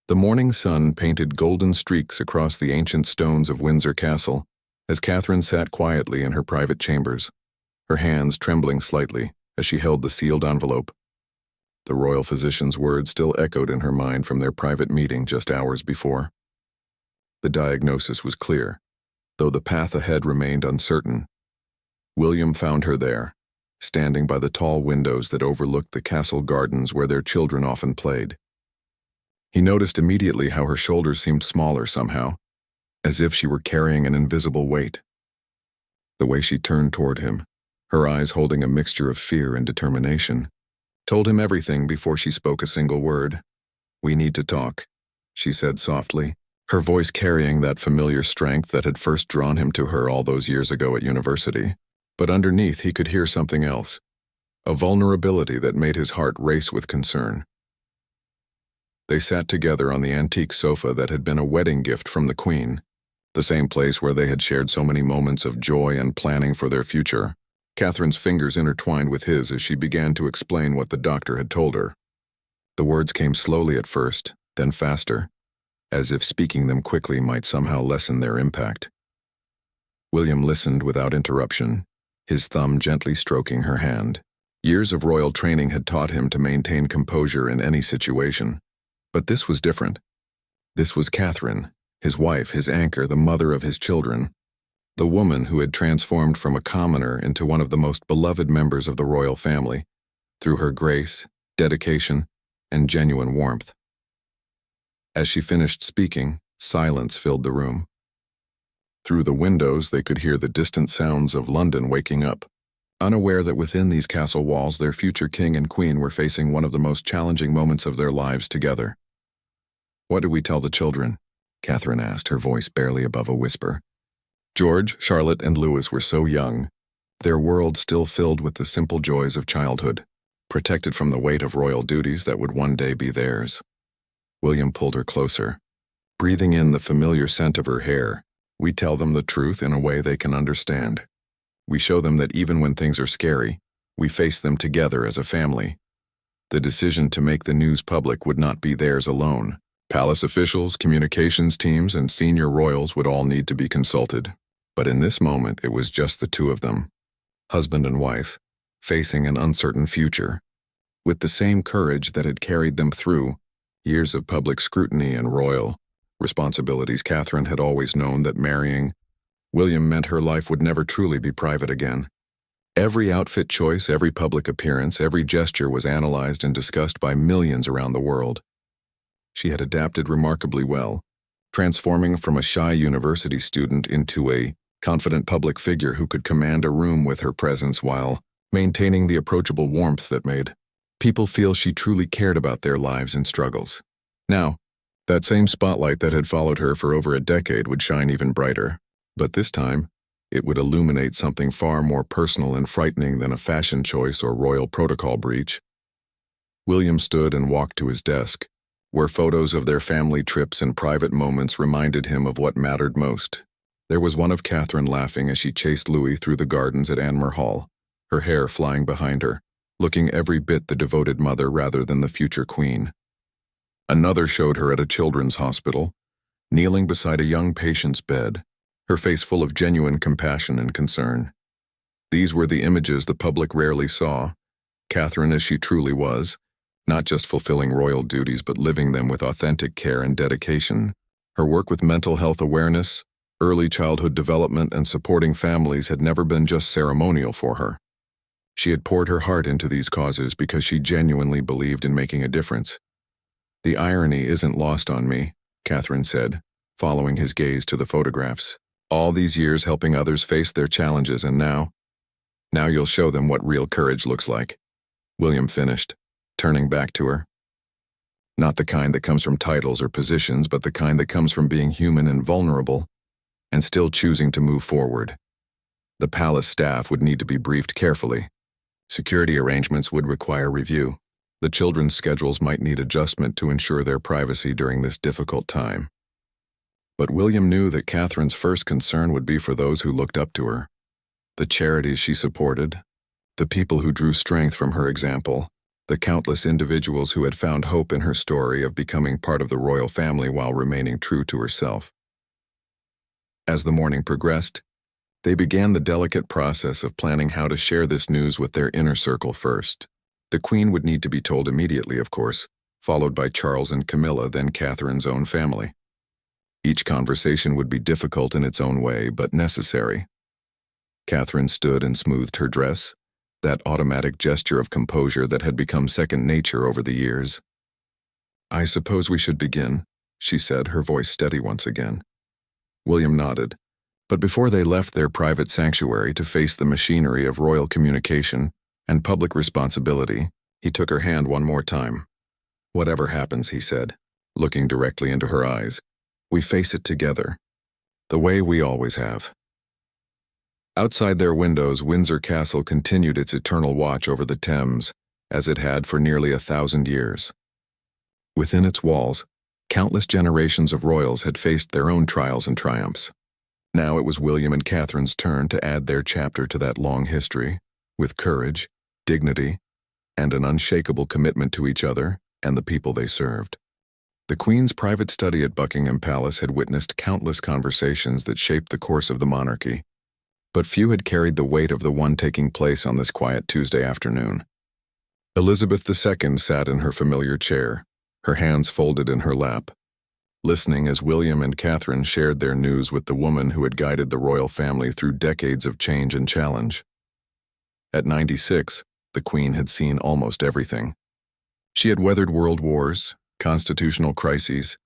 The morning sun painted golden streaks across the ancient stones of Windsor Castle as Catherine sat quietly in her private chambers, her hands trembling slightly as she held the sealed envelope. The royal physician's words still echoed in her mind from their private meeting just hours before. The diagnosis was clear, though the path ahead remained uncertain. William found her there, standing by the tall windows that overlooked the castle gardens where their children often played. He noticed immediately how her shoulders seemed smaller somehow, as if she were carrying an invisible weight. The way she turned toward him, her eyes holding a mixture of fear and determination, told him everything before she spoke a single word. "We need to talk," she said softly, her voice carrying that familiar strength that had first drawn him to her all those years ago at university. But underneath he could hear something else, a vulnerability that made his heart race with concern. They sat together on the antique sofa that had been a wedding gift from the Queen, the same place where they had shared so many moments of joy and planning for their future. Catherine's fingers intertwined with his as she began to explain what the doctor had told her. The words came slowly at first, then faster, as if speaking them quickly might somehow lessen their impact. William listened without interruption, his thumb gently stroking her hand. Years of royal training had taught him to maintain composure in any situation. But this was different. This was Catherine, his wife, his anchor, the mother of his children, the woman who had transformed from a commoner into one of the most beloved members of the royal family, through her grace, dedication, and genuine warmth. As she finished speaking, silence filled the room. Through the windows they could hear the distant sounds of London waking up, unaware that within these castle walls their future king and queen were facing one of the most challenging moments of their lives together. "What do we tell the children?" Catherine asked, her voice barely above a whisper. George, Charlotte, and Louis were so young, their world still filled with the simple joys of childhood, protected from the weight of royal duties that would one day be theirs. William pulled her closer, breathing in the familiar scent of her hair. "We tell them the truth in a way they can understand. We show them that even when things are scary, we face them together as a family. The decision to make the news public would not be theirs alone. Palace officials, communications teams, and senior royals would all need to be consulted. But in this moment, it was just the two of them, husband and wife, facing an uncertain future, with the same courage that had carried them through years of public scrutiny and royal responsibilities. Catherine had always known that marrying William meant her life would never truly be private again. Every outfit choice, every public appearance, every gesture was analyzed and discussed by millions around the world. She had adapted remarkably well, transforming from a shy university student into a confident public figure who could command a room with her presence while maintaining the approachable warmth that made people feel she truly cared about their lives and struggles. Now, that same spotlight that had followed her for over a decade would shine even brighter, but this time, it would illuminate something far more personal and frightening than a fashion choice or royal protocol breach. William stood and walked to his desk, where photos of their family trips and private moments reminded him of what mattered most. There was one of Catherine laughing as she chased Louis through the gardens at Anmer Hall, her hair flying behind her, looking every bit the devoted mother rather than the future queen. Another showed her at a children's hospital, kneeling beside a young patient's bed, her face full of genuine compassion and concern. These were the images the public rarely saw, Catherine as she truly was, not just fulfilling royal duties but living them with authentic care and dedication. Her work with mental health awareness, early childhood development, and supporting families had never been just ceremonial for her. She had poured her heart into these causes because she genuinely believed in making a difference. "The irony isn't lost on me," Catherine said, following his gaze to the photographs. "All these years helping others face their challenges, and now you'll show them what real courage looks like." William finished, turning back to her. "Not the kind that comes from titles or positions, but the kind that comes from being human and vulnerable, and still choosing to move forward. The palace staff would need to be briefed carefully. Security arrangements would require review. The children's schedules might need adjustment to ensure their privacy during this difficult time." But William knew that Catherine's first concern would be for those who looked up to her, the charities she supported, the people who drew strength from her example. the countless individuals who had found hope in her story of becoming part of the royal family while remaining true to herself. As the morning progressed, they began the delicate process of planning how to share this news with their inner circle first. The Queen would need to be told immediately, of course, followed by Charles and Camilla, then Catherine's own family. Each conversation would be difficult in its own way, but necessary. Catherine stood and smoothed her dress, that automatic gesture of composure that had become second nature over the years. "I suppose we should begin," she said, her voice steady once again. William nodded, but before they left their private sanctuary to face the machinery of royal communication and public responsibility, he took her hand one more time. "Whatever happens," he said, looking directly into her eyes, "we face it together, the way we always have." Outside their windows, Windsor Castle continued its eternal watch over the Thames, as it had for nearly 1,000 years. Within its walls, countless generations of royals had faced their own trials and triumphs. Now it was William and Catherine's turn to add their chapter to that long history, with courage, dignity, and an unshakable commitment to each other and the people they served. The Queen's private study at Buckingham Palace had witnessed countless conversations that shaped the course of the monarchy, but few had carried the weight of the one taking place on this quiet Tuesday afternoon. Elizabeth II sat in her familiar chair, her hands folded in her lap, listening as William and Catherine shared their news with the woman who had guided the royal family through decades of change and challenge. At 96, the Queen had seen almost everything. She had weathered world wars, constitutional crises,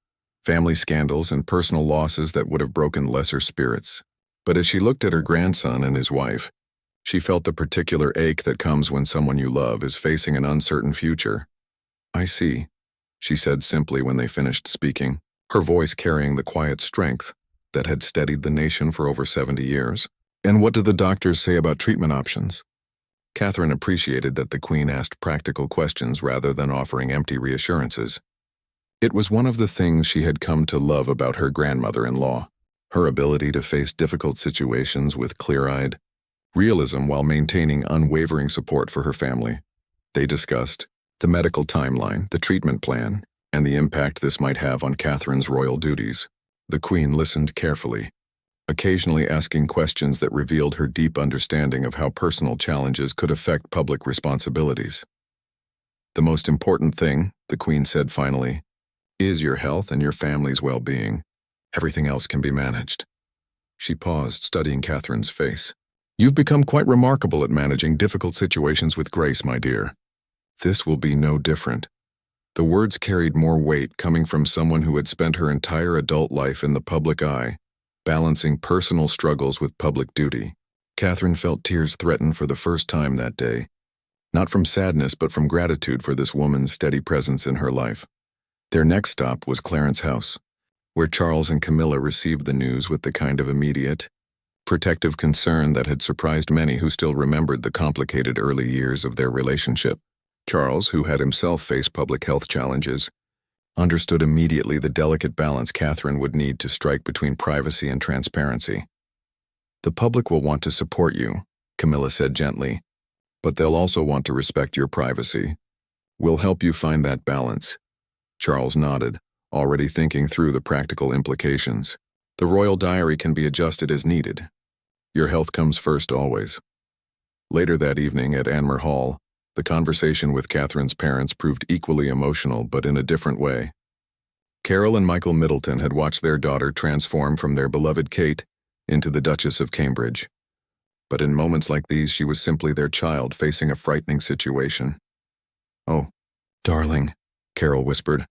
family scandals, and personal losses that would have broken lesser spirits. But as she looked at her grandson and his wife, she felt the particular ache that comes when someone you love is facing an uncertain future. "I see," she said simply when they finished speaking, her voice carrying the quiet strength that had steadied the nation for over 70 years. "And what do the doctors say about treatment options?" Catherine appreciated that the Queen asked practical questions rather than offering empty reassurances. It was one of the things she had come to love about her grandmother-in-law, her ability to face difficult situations with clear-eyed realism while maintaining unwavering support for her family. They discussed the medical timeline, the treatment plan, and the impact this might have on Catherine's royal duties. The Queen listened carefully, occasionally asking questions that revealed her deep understanding of how personal challenges could affect public responsibilities. "The most important thing," the Queen said finally, "is your health and your family's well-being. Everything else can be managed." She paused, studying Catherine's face. "You've become quite remarkable at managing difficult situations with grace, my dear. This will be no different." The words carried more weight coming from someone who had spent her entire adult life in the public eye, balancing personal struggles with public duty. Catherine felt tears threaten for the first time that day, not from sadness but from gratitude for this woman's steady presence in her life. Their next stop was Clarence House, where Charles and Camilla received the news with the kind of immediate, protective concern that had surprised many who still remembered the complicated early years of their relationship. Charles, who had himself faced public health challenges, understood immediately the delicate balance Catherine would need to strike between privacy and transparency. "The public will want to support you," Camilla said gently, "but they'll also want to respect your privacy. We'll help you find that balance." Charles nodded, already thinking through the practical implications. "The royal diary can be adjusted as needed. Your health comes first always." Later that evening at Anmer Hall, the conversation with Catherine's parents proved equally emotional but in a different way. Carol and Michael Middleton had watched their daughter transform from their beloved Kate into the Duchess of Cambridge. But in moments like these, she was simply their child facing a frightening situation. "Oh, darling," Carol whispered,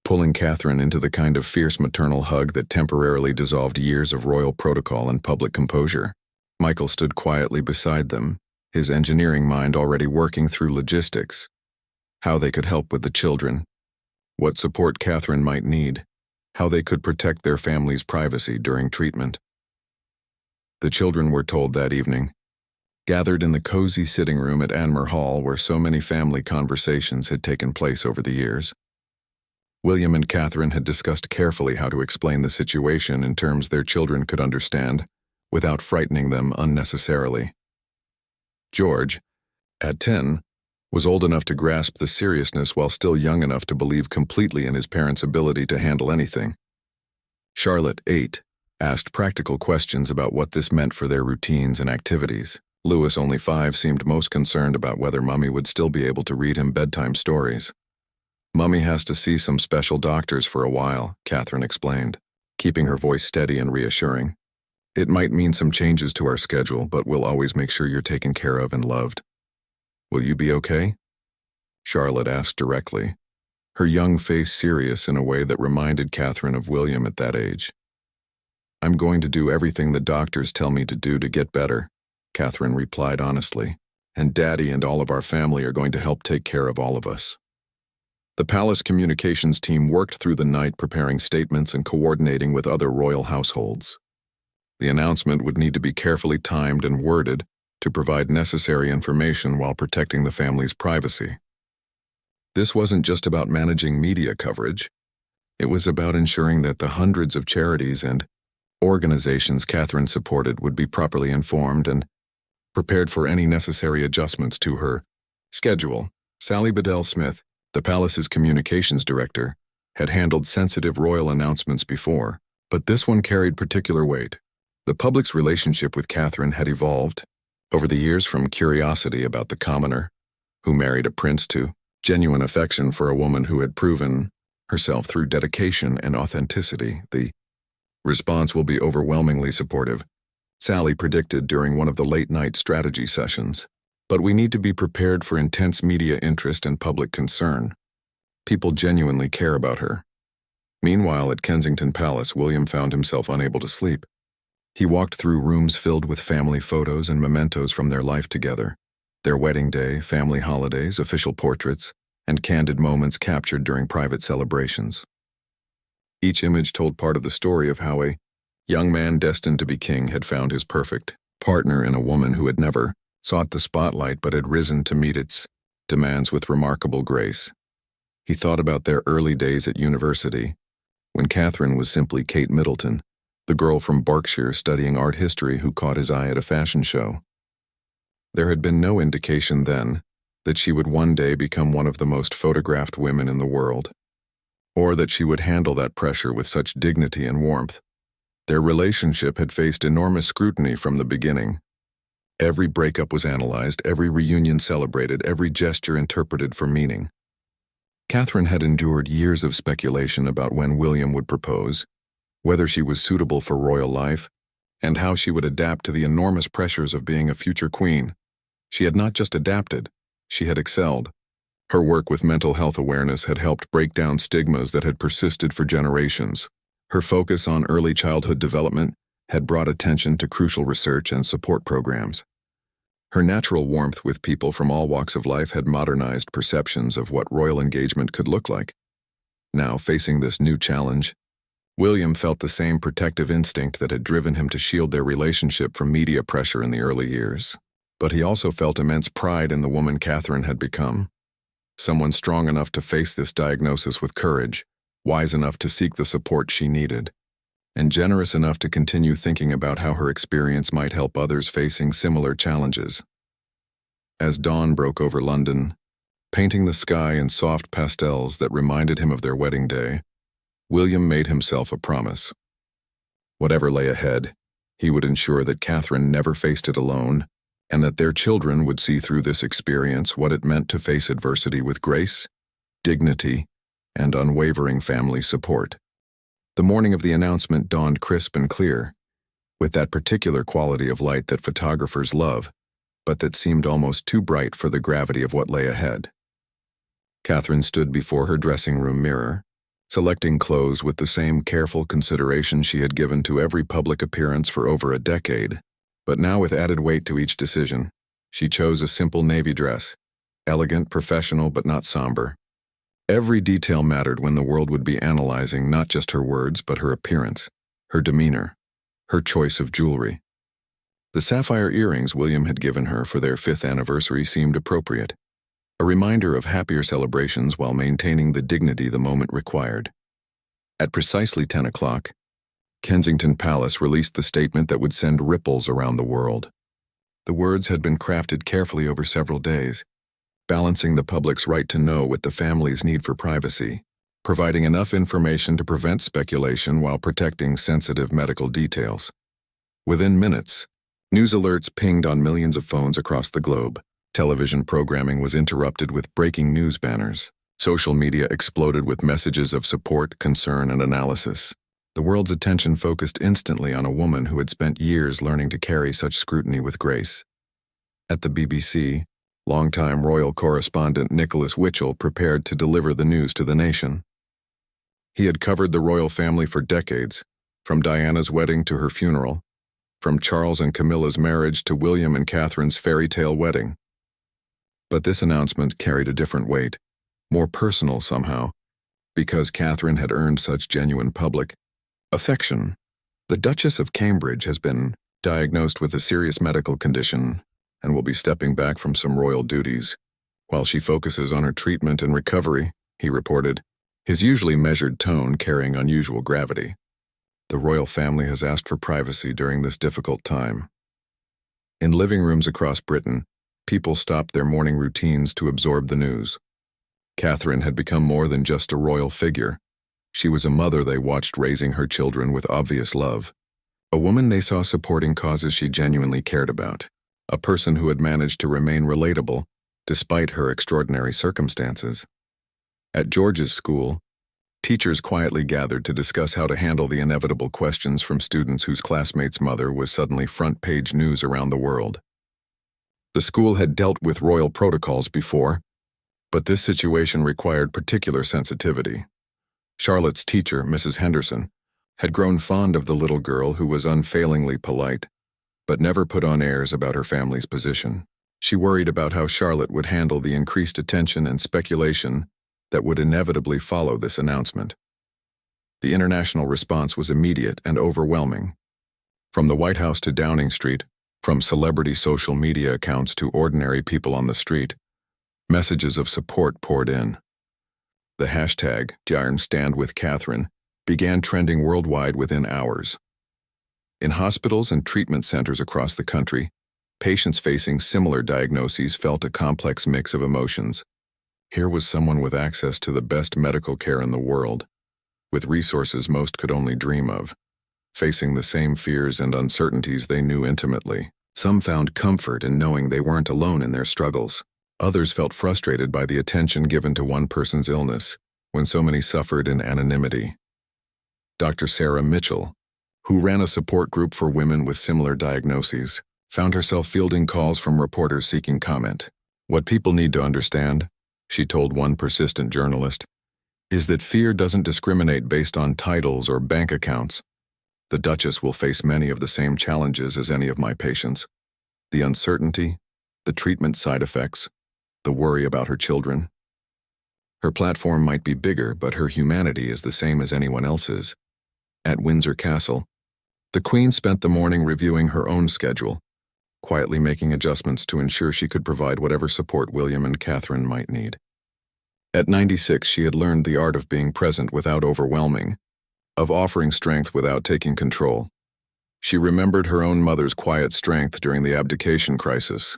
pulling Catherine into the kind of fierce maternal hug that temporarily dissolved years of royal protocol and public composure. Michael stood quietly beside them, his engineering mind already working through logistics, how they could help with the children, what support Catherine might need, how they could protect their family's privacy during treatment. The children were told that evening, gathered in the cozy sitting room at Anmer Hall where so many family conversations had taken place over the years. William and Catherine had discussed carefully how to explain the situation in terms their children could understand, without frightening them unnecessarily. George, at 10, was old enough to grasp the seriousness while still young enough to believe completely in his parents' ability to handle anything. Charlotte, 8, asked practical questions about what this meant for their routines and activities. Louis, only 5, seemed most concerned about whether Mummy would still be able to read him bedtime stories. Mummy has to see some special doctors for a while, Catherine explained, keeping her voice steady and reassuring. It might mean some changes to our schedule, but we'll always make sure you're taken care of and loved. Will you be okay? Charlotte asked directly, her young face serious in a way that reminded Catherine of William at that age. I'm going to do everything the doctors tell me to do to get better, Catherine replied honestly, and Daddy and all of our family are going to help take care of all of us. The palace communications team worked through the night preparing statements and coordinating with other royal households. The announcement would need to be carefully timed and worded to provide necessary information while protecting the family's privacy. This wasn't just about managing media coverage. It was about ensuring that the hundreds of charities and organizations Catherine supported would be properly informed and prepared for any necessary adjustments to her schedule. Sally Bedell-Smith, the palace's communications director, had handled sensitive royal announcements before, but this one carried particular weight. The public's relationship with Catherine had evolved over the years from curiosity about the commoner who married a prince to genuine affection for a woman who had proven herself through dedication and authenticity. The response will be overwhelmingly supportive, Sally predicted during one of the late-night strategy sessions. But we need to be prepared for intense media interest and public concern. People genuinely care about her. Meanwhile, at Kensington Palace, William found himself unable to sleep. He walked through rooms filled with family photos and mementos from their life together, their wedding day, family holidays, official portraits, and candid moments captured during private celebrations. Each image told part of the story of how a young man destined to be king had found his perfect partner in a woman who had never sought the spotlight but had risen to meet its demands with remarkable grace. He thought about their early days at university, when Catherine was simply Kate Middleton, the girl from Berkshire studying art history who caught his eye at a fashion show. There had been no indication then that she would one day become one of the most photographed women in the world, or that she would handle that pressure with such dignity and warmth. Their relationship had faced enormous scrutiny from the beginning. Every breakup was analyzed, every reunion celebrated, every gesture interpreted for meaning. Catherine had endured years of speculation about when William would propose, whether she was suitable for royal life, and how she would adapt to the enormous pressures of being a future queen. She had not just adapted, she had excelled. Her work with mental health awareness had helped break down stigmas that had persisted for generations. Her focus on early childhood development had brought attention to crucial research and support programs. Her natural warmth with people from all walks of life had modernized perceptions of what royal engagement could look like. Now, facing this new challenge, William felt the same protective instinct that had driven him to shield their relationship from media pressure in the early years. But he also felt immense pride in the woman Catherine had become. Someone strong enough to face this diagnosis with courage, wise enough to seek the support she needed, and generous enough to continue thinking about how her experience might help others facing similar challenges. As dawn broke over London, painting the sky in soft pastels that reminded him of their wedding day, William made himself a promise. Whatever lay ahead, he would ensure that Catherine never faced it alone, and that their children would see through this experience what it meant to face adversity with grace, dignity, and unwavering family support. The morning of the announcement dawned crisp and clear, with that particular quality of light that photographers love, but that seemed almost too bright for the gravity of what lay ahead. Catherine stood before her dressing room mirror, selecting clothes with the same careful consideration she had given to every public appearance for over a decade. But now, with added weight to each decision, she chose a simple navy dress, elegant, professional, but not somber. Every detail mattered when the world would be analyzing not just her words, but her appearance, her demeanor, her choice of jewelry. The sapphire earrings William had given her for their 5th anniversary seemed appropriate, a reminder of happier celebrations while maintaining the dignity the moment required. At precisely 10 o'clock, Kensington Palace released the statement that would send ripples around the world. The words had been crafted carefully over several days, balancing the public's right to know with the family's need for privacy, providing enough information to prevent speculation while protecting sensitive medical details. Within minutes, news alerts pinged on millions of phones across the globe. Television programming was interrupted with breaking news banners. Social media exploded with messages of support, concern, and analysis. The world's attention focused instantly on a woman who had spent years learning to carry such scrutiny with grace. At the BBC, longtime royal correspondent Nicholas Witchell prepared to deliver the news to the nation. He had covered the royal family for decades, from Diana's wedding to her funeral, from Charles and Camilla's marriage to William and Catherine's fairy tale wedding. But this announcement carried a different weight, more personal somehow, because Catherine had earned such genuine public affection. The Duchess of Cambridge has been diagnosed with a serious medical condition and will be stepping back from some royal duties while she focuses on her treatment and recovery, he reported, his usually measured tone carrying unusual gravity. The royal family has asked for privacy during this difficult time. In living rooms across Britain, people stopped their morning routines to absorb the news. Catherine had become more than just a royal figure. She was a mother they watched raising her children with obvious love, a woman they saw supporting causes she genuinely cared about, a person who had managed to remain relatable despite her extraordinary circumstances. At George's school, teachers quietly gathered to discuss how to handle the inevitable questions from students whose classmates' mother was suddenly front-page news around the world. The school had dealt with royal protocols before, but this situation required particular sensitivity. Charlotte's teacher, Mrs. Henderson, had grown fond of the little girl who was unfailingly polite, but never put on airs about her family's position. She worried about how Charlotte would handle the increased attention and speculation that would inevitably follow this announcement. The international response was immediate and overwhelming. From the White House to Downing Street, from celebrity social media accounts to ordinary people on the street, messages of support poured in. The hashtag #IronStandWithCatherine began trending worldwide within hours. In hospitals and treatment centers across the country, patients facing similar diagnoses felt a complex mix of emotions. Here was someone with access to the best medical care in the world, with resources most could only dream of, facing the same fears and uncertainties they knew intimately. Some found comfort in knowing they weren't alone in their struggles. Others felt frustrated by the attention given to one person's illness when so many suffered in anonymity. Dr. Sarah Mitchell, who ran a support group for women with similar diagnoses, found herself fielding calls from reporters seeking comment. What people need to understand, she told one persistent journalist, is that fear doesn't discriminate based on titles or bank accounts. The Duchess will face many of the same challenges as any of my patients. The uncertainty, the treatment side effects, the worry about her children. Her platform might be bigger, but her humanity is the same as anyone else's. At Windsor Castle, the Queen spent the morning reviewing her own schedule, quietly making adjustments to ensure she could provide whatever support William and Catherine might need. At 96, she had learned the art of being present without overwhelming, of offering strength without taking control. She remembered her own mother's quiet strength during the abdication crisis,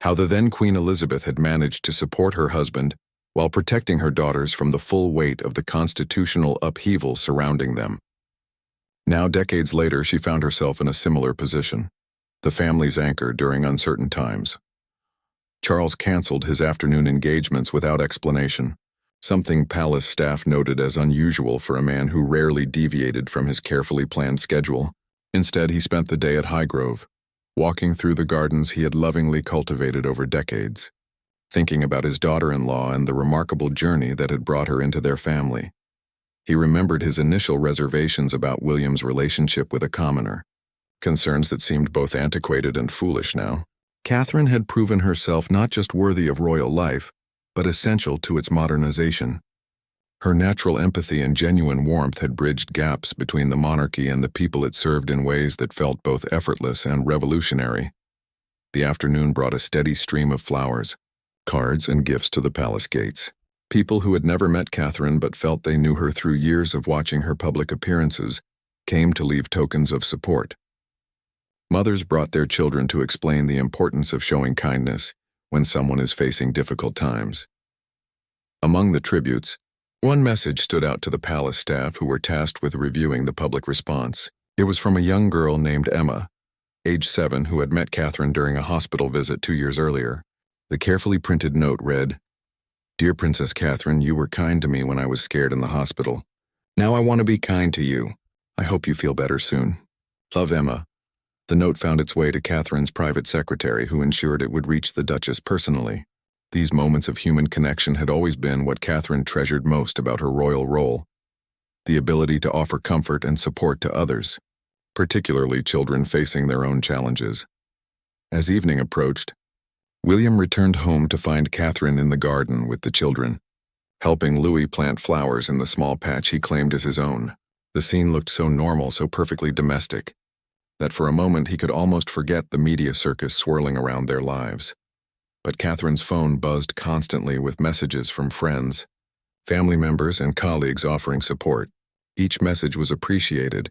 how the then Queen Elizabeth had managed to support her husband while protecting her daughters from the full weight of the constitutional upheaval surrounding them. Now, decades later, she found herself in a similar position, the family's anchor during uncertain times. Charles canceled his afternoon engagements without explanation, something palace staff noted as unusual for a man who rarely deviated from his carefully planned schedule. Instead, he spent the day at Highgrove, walking through the gardens he had lovingly cultivated over decades, thinking about his daughter-in-law and the remarkable journey that had brought her into their family. He remembered his initial reservations about William's relationship with a commoner, concerns that seemed both antiquated and foolish now. Catherine had proven herself not just worthy of royal life, but essential to its modernization. Her natural empathy and genuine warmth had bridged gaps between the monarchy and the people it served in ways that felt both effortless and revolutionary. The afternoon brought a steady stream of flowers, cards, and gifts to the palace gates. People who had never met Catherine but felt they knew her through years of watching her public appearances came to leave tokens of support. Mothers brought their children to explain the importance of showing kindness, when someone is facing difficult times. Among the tributes, one message stood out to the palace staff who were tasked with reviewing the public response. It was from a young girl named Emma, age 7, who had met Catherine during a hospital visit 2 years earlier. The carefully printed note read, "Dear Princess Catherine, you were kind to me when I was scared in the hospital. Now I want to be kind to you. I hope you feel better soon. Love, Emma." The note found its way to Catherine's private secretary, who ensured it would reach the Duchess personally. These moments of human connection had always been what Catherine treasured most about her royal role: the ability to offer comfort and support to others, particularly children facing their own challenges. As evening approached, William returned home to find Catherine in the garden with the children, helping Louis plant flowers in the small patch he claimed as his own. The scene looked so normal, so perfectly domestic, that for a moment he could almost forget the media circus swirling around their lives. But Catherine's phone buzzed constantly with messages from friends, family members, and colleagues offering support. Each message was appreciated,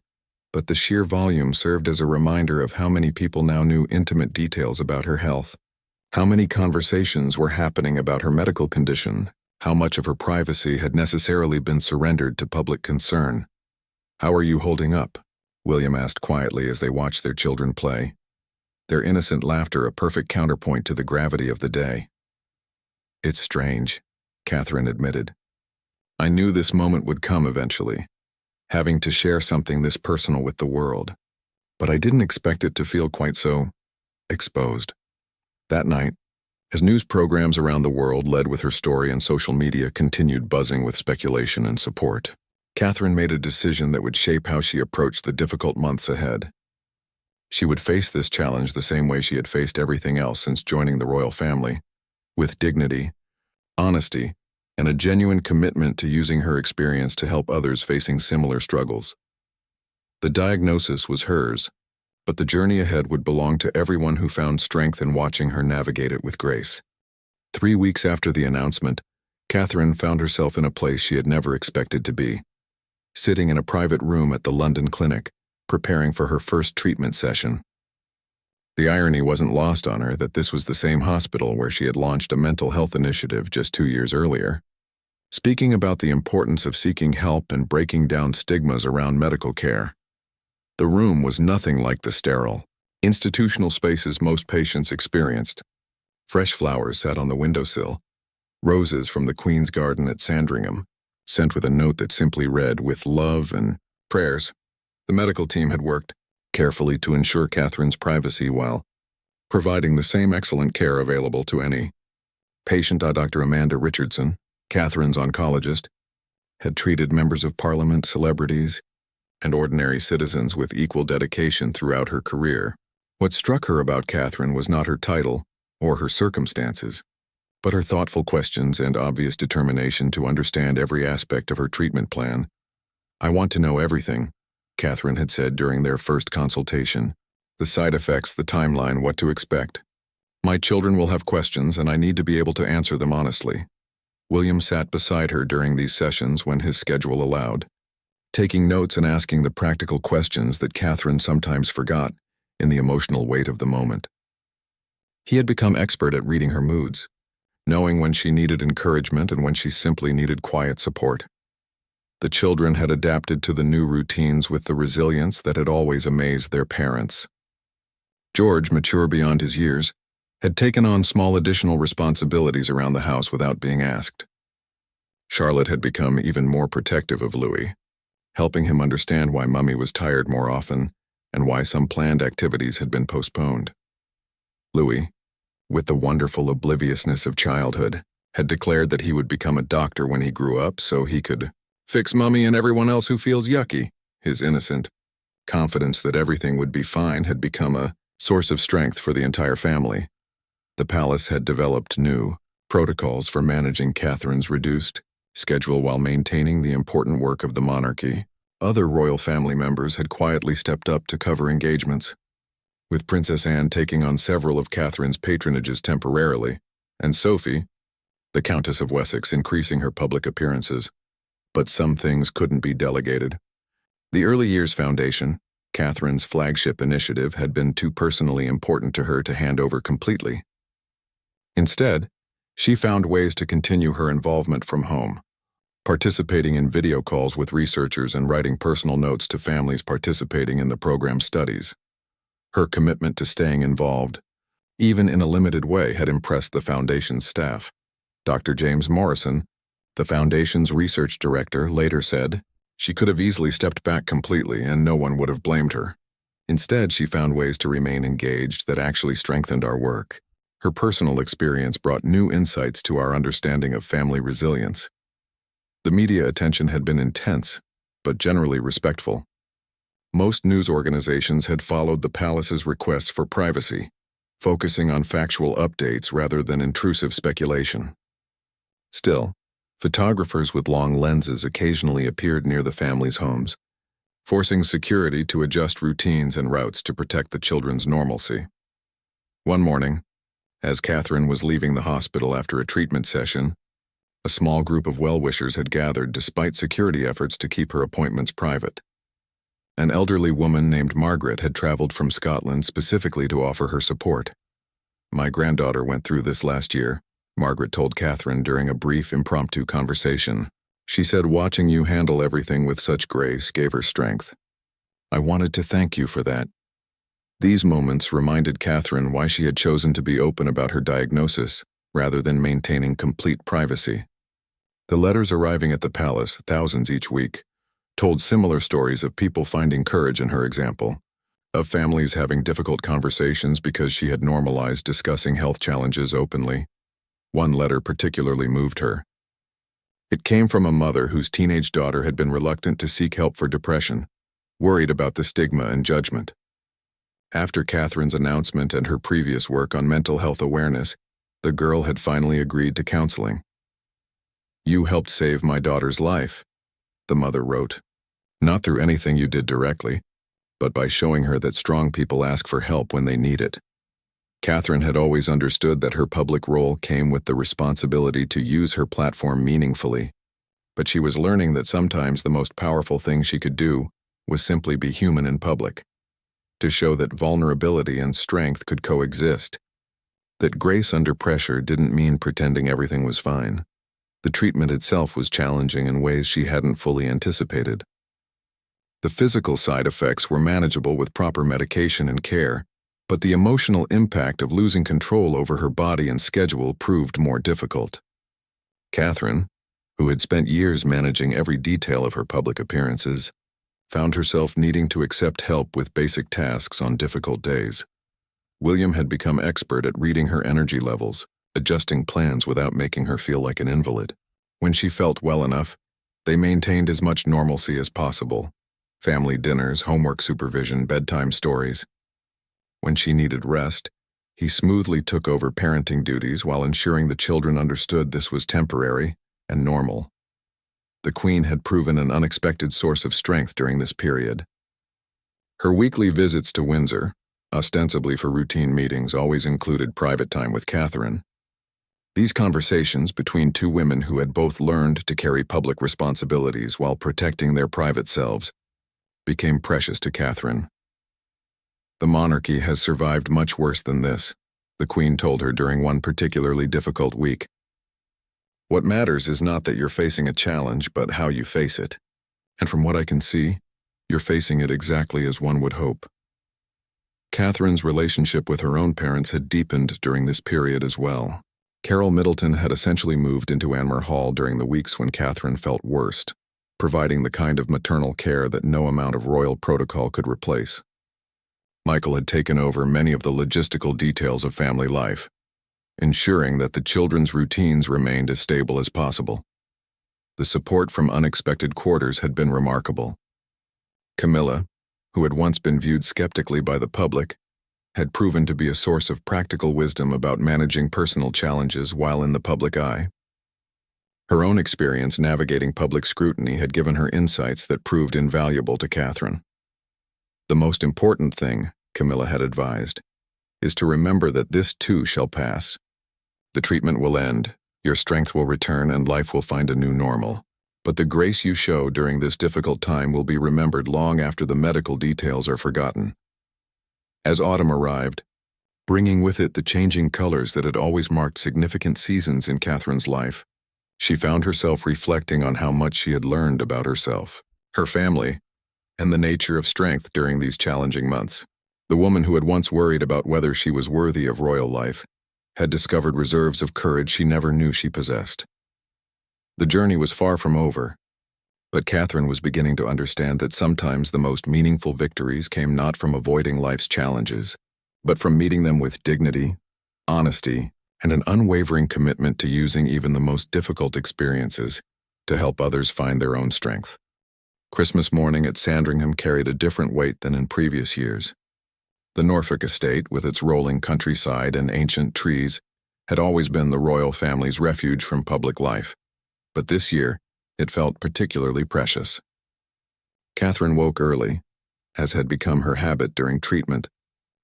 but the sheer volume served as a reminder of how many people now knew intimate details about her health, how many conversations were happening about her medical condition, how much of her privacy had necessarily been surrendered to public concern. "How are you holding up?" William asked quietly as they watched their children play, their innocent laughter a perfect counterpoint to the gravity of the day. "It's strange," Catherine admitted. "I knew this moment would come eventually, having to share something this personal with the world, but I didn't expect it to feel quite so exposed." That night, as news programs around the world led with her story and social media continued buzzing with speculation and support, Catherine made a decision that would shape how she approached the difficult months ahead. She would face this challenge the same way she had faced everything else since joining the royal family, with dignity, honesty, and a genuine commitment to using her experience to help others facing similar struggles. The diagnosis was hers, but the journey ahead would belong to everyone who found strength in watching her navigate it with grace. 3 weeks after the announcement, Catherine found herself in a place she had never expected to be, sitting in a private room at the London clinic, preparing for her first treatment session. The irony wasn't lost on her that this was the same hospital where she had launched a mental health initiative just 2 years earlier, speaking about the importance of seeking help and breaking down stigmas around medical care. The room was nothing like the sterile, institutional spaces most patients experienced. Fresh flowers sat on the windowsill, roses from the Queen's Garden at Sandringham, sent with a note that simply read, "With love and prayers." The medical team had worked carefully to ensure Catherine's privacy while providing the same excellent care available to any patient. Dr. Amanda Richardson, Catherine's oncologist, had treated members of Parliament, celebrities, and ordinary citizens with equal dedication throughout her career. What struck her about Catherine was not her title or her circumstances, but her thoughtful questions and obvious determination to understand every aspect of her treatment plan. "I want to know everything," Catherine had said during their first consultation. "The side effects, the timeline, what to expect. My children will have questions, and I need to be able to answer them honestly." William sat beside her during these sessions when his schedule allowed, taking notes and asking the practical questions that Catherine sometimes forgot in the emotional weight of the moment. He had become expert at reading her moods, knowing when she needed encouragement and when she simply needed quiet support. The children had adapted to the new routines with the resilience that had always amazed their parents. George, mature beyond his years, had taken on small additional responsibilities around the house without being asked. Charlotte had become even more protective of Louis, helping him understand why Mummy was tired more often and why some planned activities had been postponed. Louis, with the wonderful obliviousness of childhood, had declared that he would become a doctor when he grew up so he could fix Mummy and everyone else who feels yucky. His innocent confidence that everything would be fine had become a source of strength for the entire family. The palace had developed new protocols for managing Catherine's reduced schedule while maintaining the important work of the monarchy. Other royal family members had quietly stepped up to cover engagements, with Princess Anne taking on several of Catherine's patronages temporarily, and Sophie, the Countess of Wessex, increasing her public appearances. But some things couldn't be delegated. The Early Years Foundation, Catherine's flagship initiative, had been too personally important to her to hand over completely. Instead, she found ways to continue her involvement from home, participating in video calls with researchers and writing personal notes to families participating in the program's studies. Her commitment to staying involved, even in a limited way, had impressed the Foundation's staff. Dr. James Morrison, the Foundation's research director, later said, "She could have easily stepped back completely and no one would have blamed her. Instead, she found ways to remain engaged that actually strengthened our work. Her personal experience brought new insights to our understanding of family resilience." The media attention had been intense, but generally respectful. Most news organizations had followed the palace's requests for privacy, focusing on factual updates rather than intrusive speculation. Still, photographers with long lenses occasionally appeared near the family's homes, forcing security to adjust routines and routes to protect the children's normalcy. One morning, as Catherine was leaving the hospital after a treatment session, a small group of well-wishers had gathered despite security efforts to keep her appointments private. An elderly woman named Margaret had traveled from Scotland specifically to offer her support. "My granddaughter went through this last year," Margaret told Catherine during a brief impromptu conversation. "She said watching you handle everything with such grace gave her strength. I wanted to thank you for that." These moments reminded Catherine why she had chosen to be open about her diagnosis rather than maintaining complete privacy. The letters arriving at the palace, thousands each week, told similar stories of people finding courage in her example, of families having difficult conversations because she had normalized discussing health challenges openly. One letter particularly moved her. It came from a mother whose teenage daughter had been reluctant to seek help for depression, worried about the stigma and judgment. After Catherine's announcement and her previous work on mental health awareness, the girl had finally agreed to counseling. "You helped save my daughter's life," the mother wrote. "Not through anything you did directly, but by showing her that strong people ask for help when they need it." Catherine had always understood that her public role came with the responsibility to use her platform meaningfully, but she was learning that sometimes the most powerful thing she could do was simply be human in public, to show that vulnerability and strength could coexist, that grace under pressure didn't mean pretending everything was fine. The treatment itself was challenging in ways she hadn't fully anticipated. The physical side effects were manageable with proper medication and care, but the emotional impact of losing control over her body and schedule proved more difficult. Catherine, who had spent years managing every detail of her public appearances, found herself needing to accept help with basic tasks on difficult days. William had become expert at reading her energy levels, adjusting plans without making her feel like an invalid. When she felt well enough, they maintained as much normalcy as possible. Family dinners, homework supervision, bedtime stories. When she needed rest, he smoothly took over parenting duties while ensuring the children understood this was temporary and normal. The Queen had proven an unexpected source of strength during this period. Her weekly visits to Windsor, ostensibly for routine meetings, always included private time with Catherine. These conversations between two women who had both learned to carry public responsibilities while protecting their private selves became precious to Catherine. "The monarchy has survived much worse than this," the Queen told her during one particularly difficult week. "What matters is not that you're facing a challenge, but how you face it. And from what I can see, you're facing it exactly as one would hope." Catherine's relationship with her own parents had deepened during this period as well. Carol Middleton had essentially moved into Anmer Hall during the weeks when Catherine felt worst, providing the kind of maternal care that no amount of royal protocol could replace. Michael had taken over many of the logistical details of family life, ensuring that the children's routines remained as stable as possible. The support from unexpected quarters had been remarkable. Camilla, who had once been viewed skeptically by the public, had proven to be a source of practical wisdom about managing personal challenges while in the public eye. Her own experience navigating public scrutiny had given her insights that proved invaluable to Catherine. "The most important thing," Camilla had advised, "is to remember that this too shall pass. The treatment will end, your strength will return, and life will find a new normal. But the grace you show during this difficult time will be remembered long after the medical details are forgotten." As autumn arrived, bringing with it the changing colors that had always marked significant seasons in Catherine's life. She found herself reflecting on how much she had learned about herself, her family, and the nature of strength during these challenging months. The woman who had once worried about whether she was worthy of royal life had discovered reserves of courage she never knew she possessed. The journey was far from over, but Catherine was beginning to understand that sometimes the most meaningful victories came not from avoiding life's challenges, but from meeting them with dignity, honesty, and an unwavering commitment to using even the most difficult experiences to help others find their own strength. Christmas morning at Sandringham carried a different weight than in previous years. The Norfolk estate, with its rolling countryside and ancient trees, had always been the royal family's refuge from public life, but this year it felt particularly precious. Catherine woke early, as had become her habit during treatment,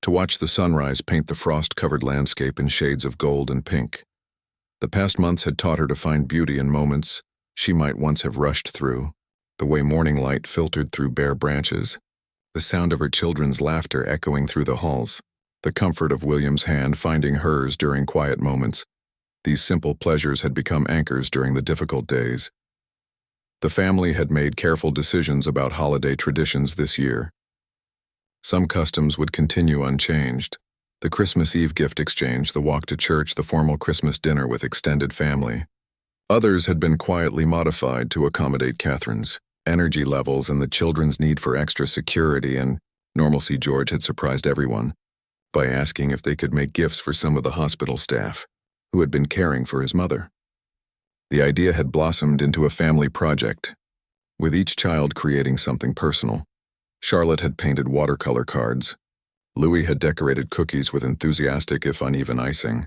to watch the sunrise paint the frost-covered landscape in shades of gold and pink. The past months had taught her to find beauty in moments she might once have rushed through, the way morning light filtered through bare branches, the sound of her children's laughter echoing through the halls, the comfort of William's hand finding hers during quiet moments. These simple pleasures had become anchors during the difficult days. The family had made careful decisions about holiday traditions this year. Some customs would continue unchanged: the Christmas Eve gift exchange, the walk to church, the formal Christmas dinner with extended family. Others had been quietly modified to accommodate Catherine's energy levels and the children's need for extra security and normalcy. George had surprised everyone by asking if they could make gifts for some of the hospital staff who had been caring for his mother. The idea had blossomed into a family project, with each child creating something personal. Charlotte had painted watercolor cards, Louis had decorated cookies with enthusiastic if uneven icing,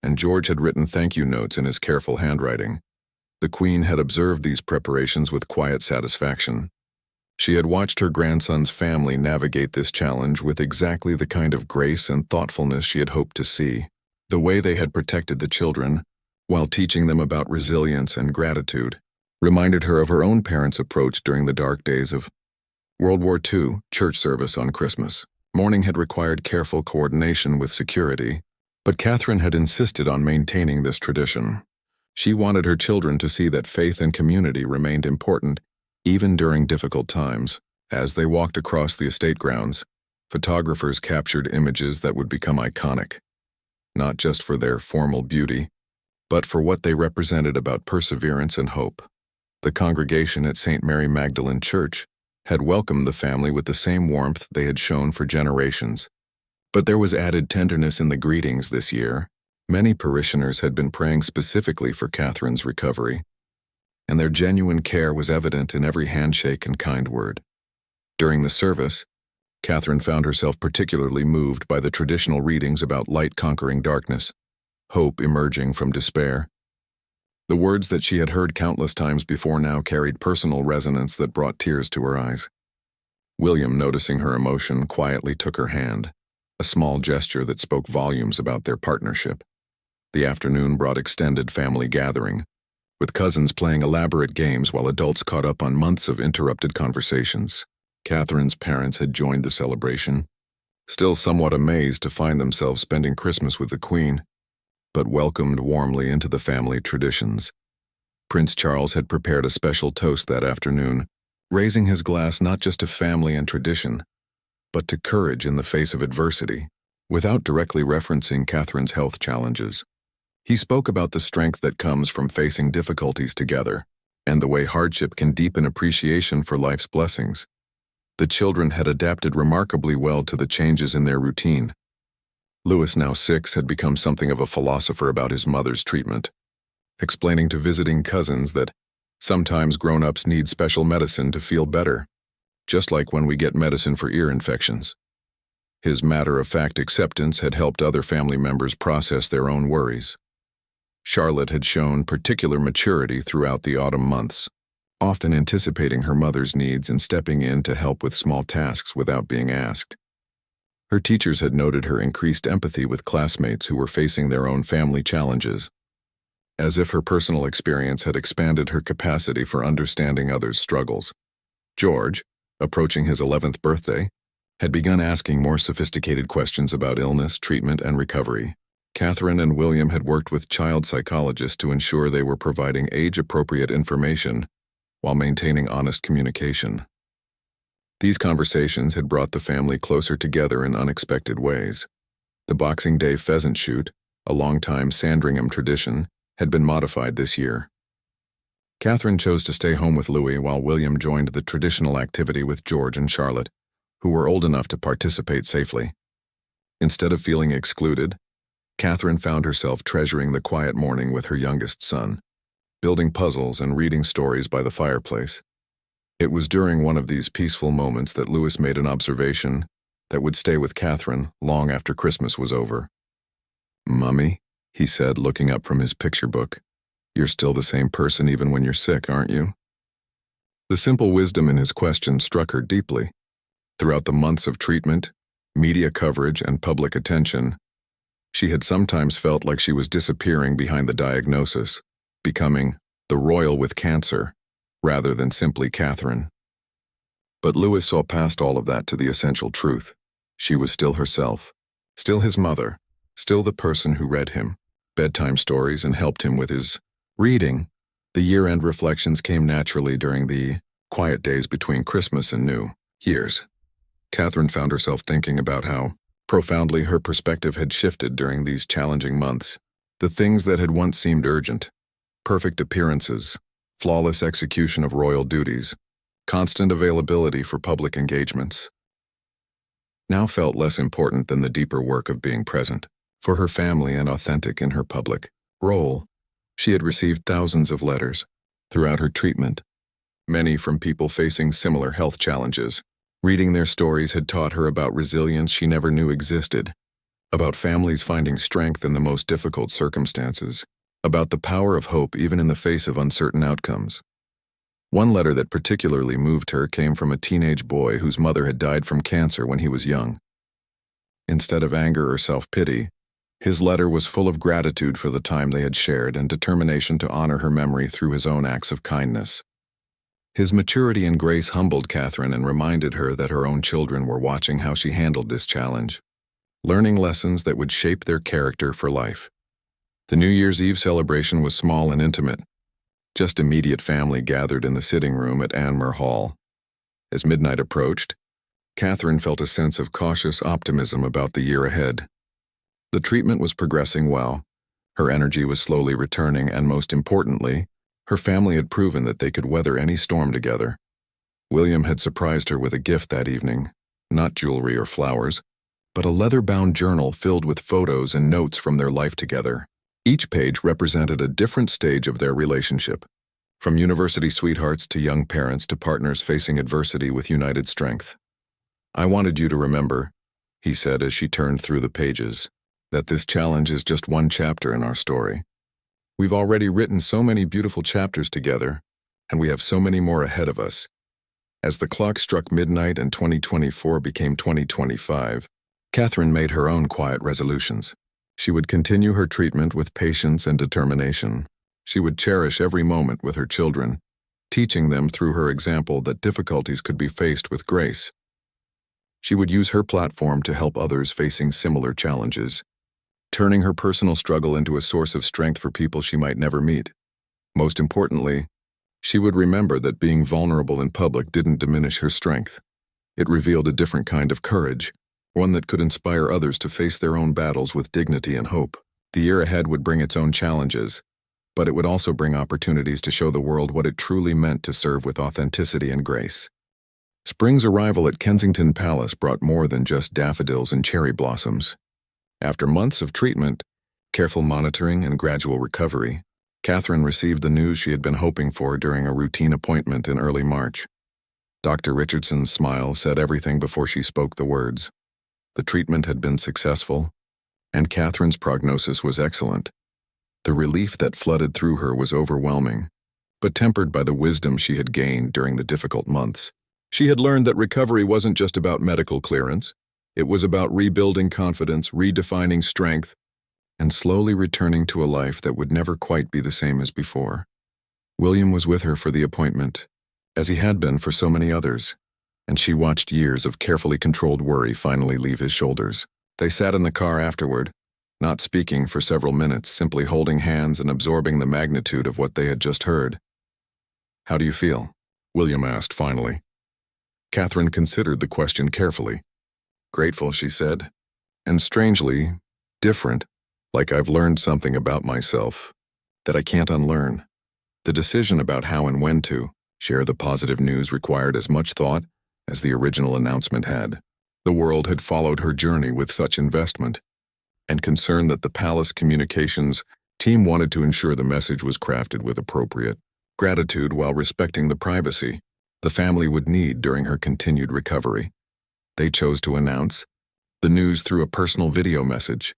and George had written thank you notes in his careful handwriting. The Queen had observed these preparations with quiet satisfaction. She had watched her grandson's family navigate this challenge with exactly the kind of grace and thoughtfulness she had hoped to see. The way they had protected the children, while teaching them about resilience and gratitude, reminded her of her own parents' approach during the dark days of World War II. Church service on Christmas morning had required careful coordination with security, but Catherine had insisted on maintaining this tradition. She wanted her children to see that faith and community remained important, even during difficult times. As they walked across the estate grounds, photographers captured images that would become iconic, not just for their formal beauty, but for what they represented about perseverance and hope. The congregation at St. Mary Magdalene Church had welcomed the family with the same warmth they had shown for generations. But there was added tenderness in the greetings this year. Many parishioners had been praying specifically for Catherine's recovery, and their genuine care was evident in every handshake and kind word. During the service, Catherine found herself particularly moved by the traditional readings about light conquering darkness, hope emerging from despair. The words that she had heard countless times before now carried personal resonance that brought tears to her eyes. William, noticing her emotion, quietly took her hand, a small gesture that spoke volumes about their partnership. The afternoon brought extended family gathering, with cousins playing elaborate games while adults caught up on months of interrupted conversations. Catherine's parents had joined the celebration, still somewhat amazed to find themselves spending Christmas with the Queen, but welcomed warmly into the family traditions. Prince Charles had prepared a special toast that afternoon, raising his glass not just to family and tradition, but to courage in the face of adversity. Without directly referencing Catherine's health challenges, he spoke about the strength that comes from facing difficulties together, and the way hardship can deepen appreciation for life's blessings. The children had adapted remarkably well to the changes in their routine. Louis, now 6, had become something of a philosopher about his mother's treatment, explaining to visiting cousins that sometimes grown-ups need special medicine to feel better, just like when we get medicine for ear infections. His matter-of-fact acceptance had helped other family members process their own worries. Charlotte had shown particular maturity throughout the autumn months, often anticipating her mother's needs and stepping in to help with small tasks without being asked. Her teachers had noted her increased empathy with classmates who were facing their own family challenges, as if her personal experience had expanded her capacity for understanding others' struggles. George, approaching his 11th birthday, had begun asking more sophisticated questions about illness, treatment, and recovery. Catherine and William had worked with child psychologists to ensure they were providing age-appropriate information while maintaining honest communication. These conversations had brought the family closer together in unexpected ways. The Boxing Day pheasant shoot, a long-time Sandringham tradition, had been modified this year. Catherine chose to stay home with Louis while William joined the traditional activity with George and Charlotte, who were old enough to participate safely. Instead of feeling excluded, Catherine found herself treasuring the quiet morning with her youngest son, building puzzles and reading stories by the fireplace. It was during one of these peaceful moments that Louis made an observation that would stay with Catherine long after Christmas was over. "Mummy," he said, looking up from his picture book, "you're still the same person even when you're sick, aren't you?" The simple wisdom in his question struck her deeply. Throughout the months of treatment, media coverage, and public attention, she had sometimes felt like she was disappearing behind the diagnosis, becoming the royal with cancer, rather than simply Catherine. But Louis saw past all of that to the essential truth. She was still herself, still his mother, still the person who read him bedtime stories and helped him with his reading. The year-end reflections came naturally during the quiet days between Christmas and New Year's. Catherine found herself thinking about how profoundly her perspective had shifted during these challenging months. The things that had once seemed urgent, perfect appearances, flawless execution of royal duties, constant availability for public engagements, now felt less important than the deeper work of being present for her family and authentic in her public role. She had received thousands of letters throughout her treatment, many from people facing similar health challenges. Reading their stories had taught her about resilience she never knew existed, about families finding strength in the most difficult circumstances, about the power of hope even in the face of uncertain outcomes. One letter that particularly moved her came from a teenage boy whose mother had died from cancer when he was young. Instead of anger or self-pity, his letter was full of gratitude for the time they had shared and determination to honor her memory through his own acts of kindness. His maturity and grace humbled Catherine and reminded her that her own children were watching how she handled this challenge, learning lessons that would shape their character for life. The New Year's Eve celebration was small and intimate. Just immediate family gathered in the sitting room at Anmer Hall. As midnight approached, Catherine felt a sense of cautious optimism about the year ahead. The treatment was progressing well, her energy was slowly returning, and most importantly, her family had proven that they could weather any storm together. William had surprised her with a gift that evening, not jewelry or flowers, but a leather-bound journal filled with photos and notes from their life together. Each page represented a different stage of their relationship, from university sweethearts to young parents to partners facing adversity with united strength. "I wanted you to remember," he said as she turned through the pages, "that this challenge is just one chapter in our story. We've already written so many beautiful chapters together, and we have so many more ahead of us." As the clock struck midnight and 2024 became 2025, Catherine made her own quiet resolutions. She would continue her treatment with patience and determination. She would cherish every moment with her children, teaching them through her example that difficulties could be faced with grace. She would use her platform to help others facing similar challenges, turning her personal struggle into a source of strength for people she might never meet. Most importantly, she would remember that being vulnerable in public didn't diminish her strength. It revealed a different kind of courage, one that could inspire others to face their own battles with dignity and hope. The year ahead would bring its own challenges, but it would also bring opportunities to show the world what it truly meant to serve with authenticity and grace. Spring's arrival at Kensington Palace brought more than just daffodils and cherry blossoms. After months of treatment, careful monitoring, and gradual recovery, Catherine received the news she had been hoping for during a routine appointment in early March. Dr. Richardson's smile said everything before she spoke the words. The treatment had been successful, and Catherine's prognosis was excellent. The relief that flooded through her was overwhelming, but tempered by the wisdom she had gained during the difficult months. She had learned that recovery wasn't just about medical clearance. It was about rebuilding confidence, redefining strength, and slowly returning to a life that would never quite be the same as before. William was with her for the appointment, as he had been for so many others. and she watched years of carefully controlled worry finally leave his shoulders. They sat in the car afterward, not speaking for several minutes, simply holding hands and absorbing the magnitude of what they had just heard. "How do you feel?" William asked finally. Catherine considered the question carefully. "Grateful," she said, "and strangely, different, like I've learned something about myself that I can't unlearn." The decision about how and when to share the positive news required as much thought as the original announcement had. The world had followed her journey with such investment and concern that the Palace Communications team wanted to ensure the message was crafted with appropriate gratitude while respecting the privacy the family would need during her continued recovery. They chose to announce the news through a personal video message,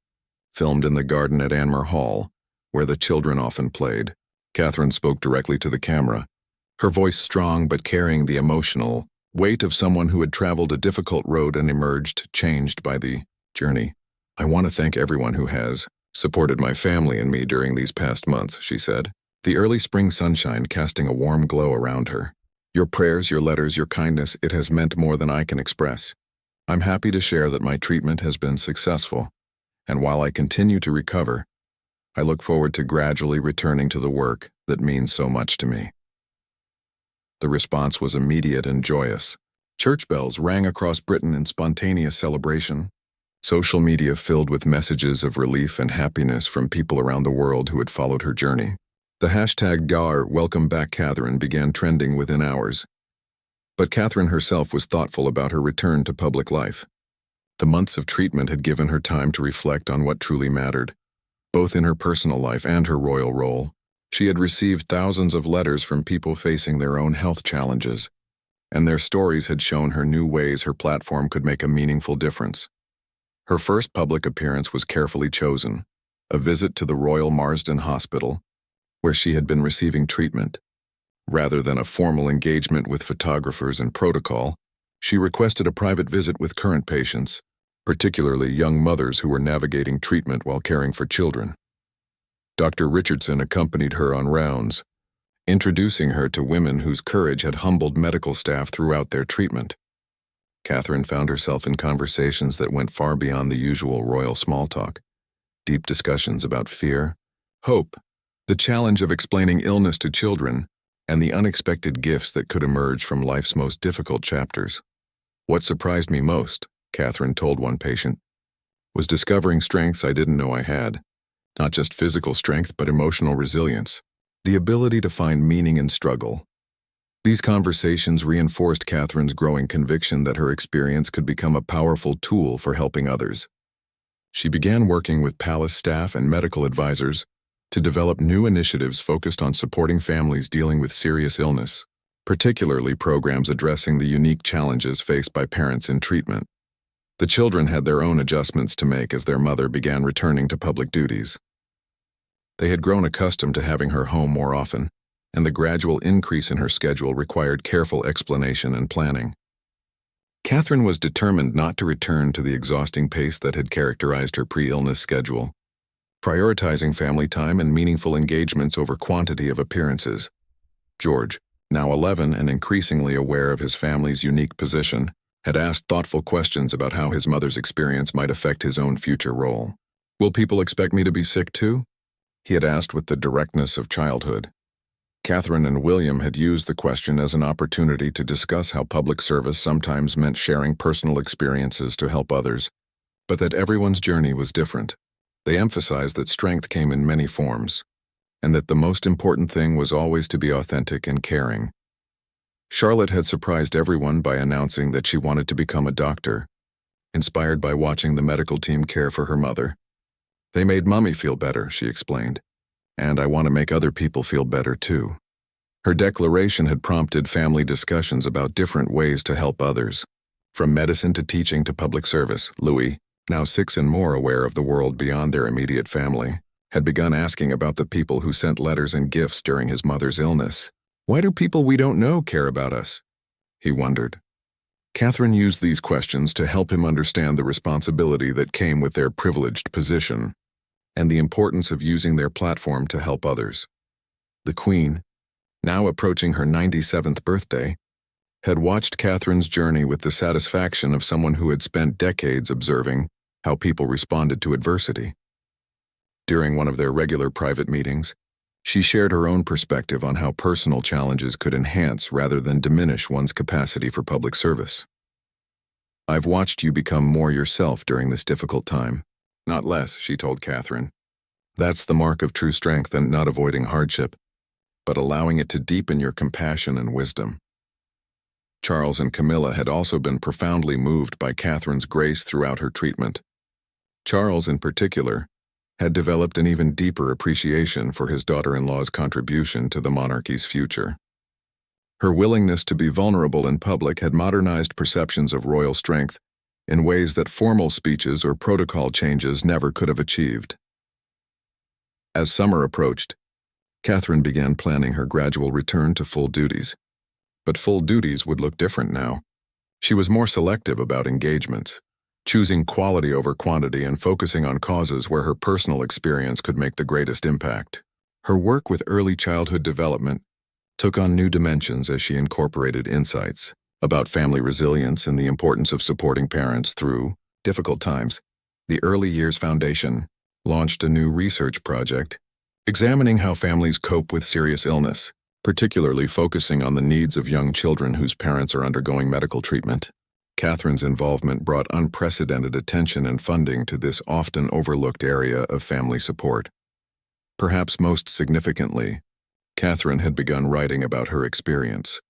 filmed in the garden at Anmer Hall, where the children often played. Catherine spoke directly to the camera, her voice strong but carrying the emotional weight of someone who had traveled a difficult road and emerged changed by the journey. "I want to thank everyone who has supported my family and me during these past months," she said, the early spring sunshine casting a warm glow around her. "Your prayers, your letters, your kindness, it has meant more than I can express. I'm happy to share that my treatment has been successful, and while I continue to recover, I look forward to gradually returning to the work that means so much to me." The response was immediate and joyous. Church bells rang across Britain in spontaneous celebration. Social media filled with messages of relief and happiness from people around the world who had followed her journey. The hashtag #GAR Welcome Back Catherine began trending within hours. But Catherine herself was thoughtful about her return to public life. The months of treatment had given her time to reflect on what truly mattered, both in her personal life and her royal role. She had received thousands of letters from people facing their own health challenges, and their stories had shown her new ways her platform could make a meaningful difference. Her first public appearance was carefully chosen, a visit to the Royal Marsden Hospital, where she had been receiving treatment. Rather than a formal engagement with photographers and protocol, she requested a private visit with current patients, particularly young mothers who were navigating treatment while caring for children. Dr. Richardson accompanied her on rounds, introducing her to women whose courage had humbled medical staff throughout their treatment. Catherine found herself in conversations that went far beyond the usual royal small talk, deep discussions about fear, hope, the challenge of explaining illness to children, and the unexpected gifts that could emerge from life's most difficult chapters. "What surprised me most," Catherine told one patient, "was discovering strengths I didn't know I had. Not just physical strength, but emotional resilience, the ability to find meaning in struggle." These conversations reinforced Catherine's growing conviction that her experience could become a powerful tool for helping others. She began working with palace staff and medical advisors to develop new initiatives focused on supporting families dealing with serious illness, particularly programs addressing the unique challenges faced by parents in treatment. The children had their own adjustments to make as their mother began returning to public duties. They had grown accustomed to having her home more often, and the gradual increase in her schedule required careful explanation and planning. Catherine was determined not to return to the exhausting pace that had characterized her pre-illness schedule, prioritizing family time and meaningful engagements over quantity of appearances. George, now 11 and increasingly aware of his family's unique position, had asked thoughtful questions about how his mother's experience might affect his own future role. "Will people expect me to be sick too?" he had asked with the directness of childhood. Catherine and William had used the question as an opportunity to discuss how public service sometimes meant sharing personal experiences to help others, but that everyone's journey was different. They emphasized that strength came in many forms, and that the most important thing was always to be authentic and caring. Charlotte had surprised everyone by announcing that she wanted to become a doctor, inspired by watching the medical team care for her mother. "They made Mommy feel better," she explained, "and I want to make other people feel better too." Her declaration had prompted family discussions about different ways to help others. From medicine to teaching to public service, Louis, now 6 and more aware of the world beyond their immediate family, had begun asking about the people who sent letters and gifts during his mother's illness. "Why do people we don't know care about us?" he wondered. Catherine used these questions to help him understand the responsibility that came with their privileged position, and the importance of using their platform to help others. The Queen, now approaching her 97th birthday, had watched Catherine's journey with the satisfaction of someone who had spent decades observing how people responded to adversity. During one of their regular private meetings, she shared her own perspective on how personal challenges could enhance rather than diminish one's capacity for public service. "I've watched you become more yourself during this difficult time, not less," she told Catherine. "That's the mark of true strength, and not avoiding hardship, but allowing it to deepen your compassion and wisdom." Charles and Camilla had also been profoundly moved by Catherine's grace throughout her treatment. Charles, in particular, had developed an even deeper appreciation for his daughter-in-law's contribution to the monarchy's future. Her willingness to be vulnerable in public had modernized perceptions of royal strength in ways that formal speeches or protocol changes never could have achieved. As summer approached, Catherine began planning her gradual return to full duties. But full duties would look different now. She was more selective about engagements, choosing quality over quantity and focusing on causes where her personal experience could make the greatest impact. Her work with early childhood development took on new dimensions as she incorporated insights about family resilience and the importance of supporting parents through difficult times. The Early Years Foundation launched a new research project examining how families cope with serious illness, particularly focusing on the needs of young children whose parents are undergoing medical treatment. Catherine's involvement brought unprecedented attention and funding to this often overlooked area of family support. Perhaps most significantly, Catherine had begun writing about her experience,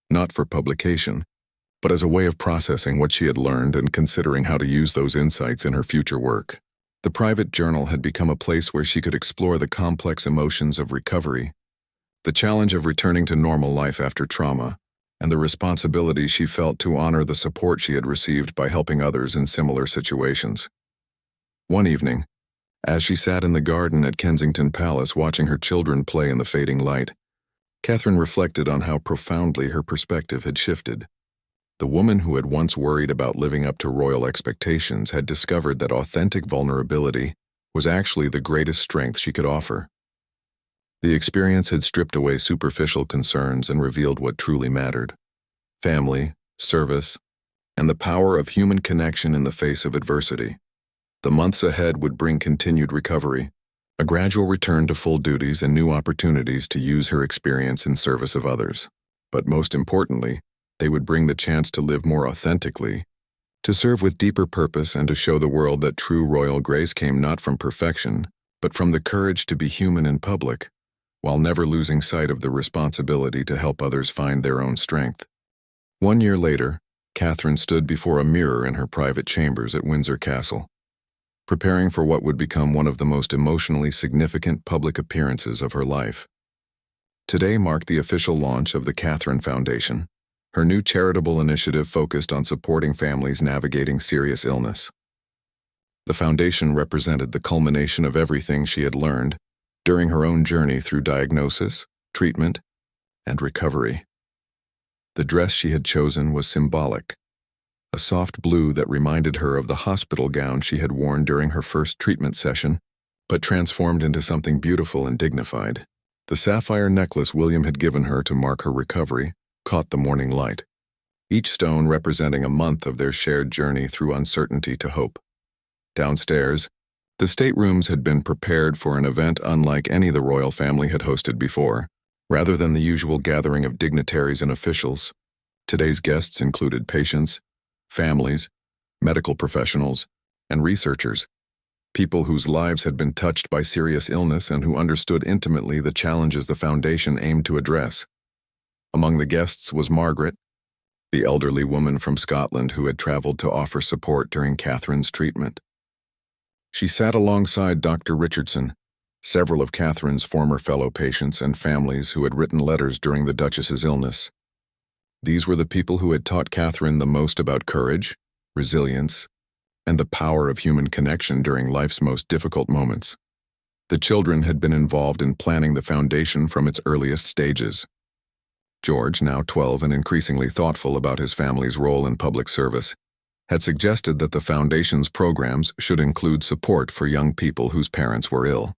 not for publication, but as a way of processing what she had learned and considering how to use those insights in her future work. The private journal had become a place where she could explore the complex emotions of recovery, the challenge of returning to normal life after trauma, and the responsibility she felt to honor the support she had received by helping others in similar situations. One evening, as she sat in the garden at Kensington Palace watching her children play in the fading light, Catherine reflected on how profoundly her perspective had shifted. The woman who had once worried about living up to royal expectations had discovered that authentic vulnerability was actually the greatest strength she could offer. The experience had stripped away superficial concerns and revealed what truly mattered: family, service, and the power of human connection in the face of adversity. The months ahead would bring continued recovery, a gradual return to full duties, and new opportunities to use her experience in service of others. But most importantly, they would bring the chance to live more authentically, to serve with deeper purpose, and to show the world that true royal grace came not from perfection, but from the courage to be human in public, while never losing sight of the responsibility to help others find their own strength. 1 year later, Catherine stood before a mirror in her private chambers at Windsor Castle, preparing for what would become one of the most emotionally significant public appearances of her life. Today marked the official launch of the Catherine Foundation, her new charitable initiative focused on supporting families navigating serious illness. The foundation represented the culmination of everything she had learned during her own journey through diagnosis, treatment, and recovery. The dress she had chosen was symbolic, a soft blue that reminded her of the hospital gown she had worn during her first treatment session, but transformed into something beautiful and dignified. The sapphire necklace William had given her to mark her recovery caught the morning light, each stone representing a month of their shared journey through uncertainty to hope. Downstairs, the staterooms had been prepared for an event unlike any the royal family had hosted before. Rather than the usual gathering of dignitaries and officials, today's guests included patients, families, medical professionals, and researchers, people whose lives had been touched by serious illness and who understood intimately the challenges the foundation aimed to address. Among the guests was Margaret, the elderly woman from Scotland who had traveled to offer support during Catherine's treatment. She sat alongside Dr. Richardson, several of Catherine's former fellow patients and families who had written letters during the Duchess's illness. These were the people who had taught Catherine the most about courage, resilience, and the power of human connection during life's most difficult moments. The children had been involved in planning the foundation from its earliest stages. George, now 12 and increasingly thoughtful about his family's role in public service, had suggested that the foundation's programs should include support for young people whose parents were ill.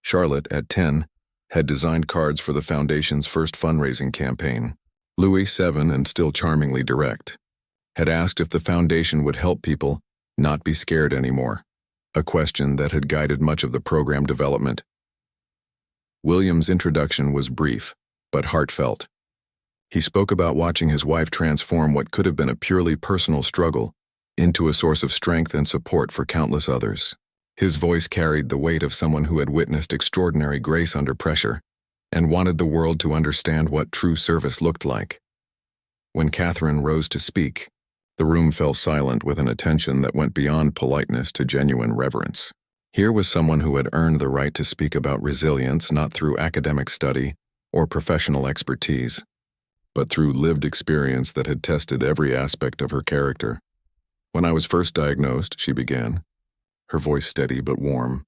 Charlotte, at 10, had designed cards for the foundation's first fundraising campaign, Louis, 7 and still charmingly direct, had asked if the foundation would help people not be scared anymore, a question that had guided much of the program development. William's introduction was brief, but heartfelt. He spoke about watching his wife transform what could have been a purely personal struggle into a source of strength and support for countless others. His voice carried the weight of someone who had witnessed extraordinary grace under pressure and wanted the world to understand what true service looked like. When Catherine rose to speak, the room fell silent with an attention that went beyond politeness to genuine reverence. Here was someone who had earned the right to speak about resilience not through academic study or professional expertise, but through lived experience that had tested every aspect of her character. "When I was first diagnosed," she began, her voice steady but warm,